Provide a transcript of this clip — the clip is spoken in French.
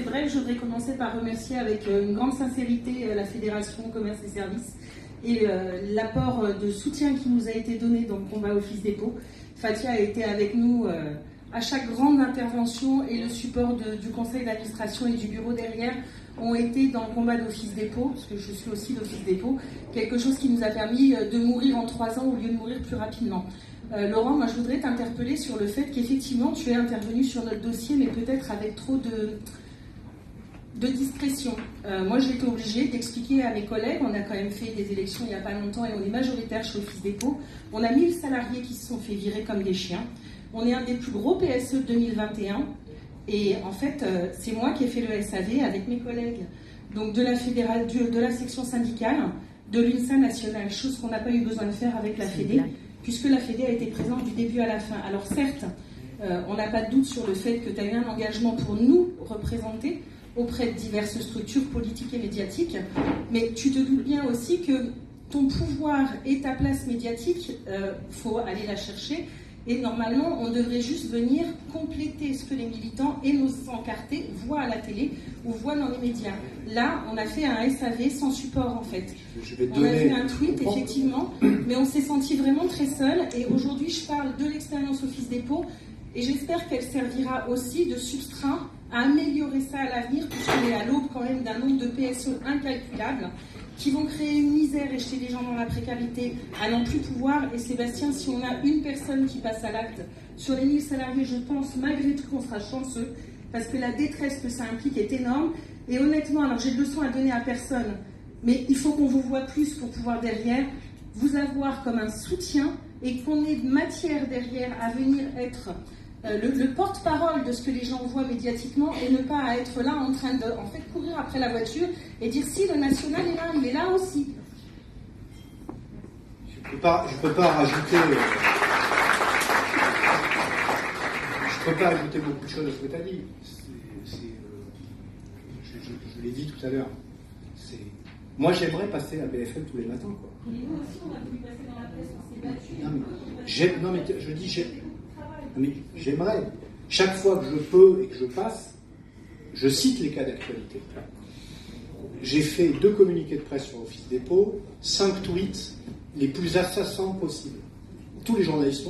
brève, je voudrais commencer par remercier avec une grande sincérité la Fédération Commerce et Services et l'apport de soutien qui nous a été donné dans le combat Office Dépôt. Fatia a été avec nous à chaque grande intervention et le support du conseil d'administration et du bureau derrière ont été dans le combat d'Office Dépôt, parce que je suis aussi d'Office Dépôt, quelque chose qui nous a permis de mourir en 3 ans au lieu de mourir plus rapidement. Laurent, moi je voudrais t'interpeller sur le fait qu'effectivement tu es intervenu sur notre dossier, mais peut-être avec trop de discrétion. Moi j'ai été obligée d'expliquer à mes collègues, on a quand même fait des élections il n'y a pas longtemps et on est majoritaire chez Office Dépôt, on a 1000 salariés qui se sont fait virer comme des chiens, on est un des plus gros PSE de 2021 et en fait c'est moi qui ai fait le SAV avec mes collègues donc de la fédérale, de la section syndicale, de l'UNSA nationale, chose qu'on n'a pas eu besoin de faire avec la Fédé, puisque la Fédé a été présente du début à la fin. Alors certes, on n'a pas de doute sur le fait que tu as eu un engagement pour nous représenter auprès de diverses structures politiques et médiatiques, mais tu te doutes bien aussi que ton pouvoir et ta place médiatique, faut aller la chercher, et normalement on devrait juste venir compléter ce que les militants et nos encartés voient à la télé ou voient dans les médias. Là, on a fait un SAV sans support en fait. On a fait un tweet effectivement, mais on s'est senti vraiment très seul, et aujourd'hui je parle de l'expérience Office Dépôt, et j'espère qu'elle servira aussi de substrat à améliorer ça à l'avenir, puisqu'on est à l'aube quand même d'un nombre de PSE incalculables qui vont créer une misère et jeter les gens dans la précarité à n'en plus pouvoir. Et Sébastien, si on a une personne qui passe à l'acte sur les 1000 salariés, je pense malgré tout qu'on sera chanceux, parce que la détresse que ça implique est énorme. Et honnêtement, alors j'ai de leçons à donner à personne, mais il faut qu'on vous voit plus pour pouvoir derrière vous avoir comme un soutien, et qu'on ait matière derrière à venir être le porte-parole de ce que les gens voient médiatiquement, et ne pas être là en train de courir après la voiture et dire si le national est là, il est là aussi. Je peux pas rajouter. Je peux pas ajouter beaucoup de choses à ce que tu as dit. Je l'ai dit tout à l'heure. Moi, j'aimerais passer à BFM tous les matins, quoi. Et nous aussi, on a voulu passer dans la presse, on s'est battu. Mais j'aimerais. Chaque fois que je peux et que je passe, je cite les cas d'actualité. J'ai fait 2 communiqués de presse sur Office Dépôt, 5 tweets les plus assassins possibles. Tous les journalistes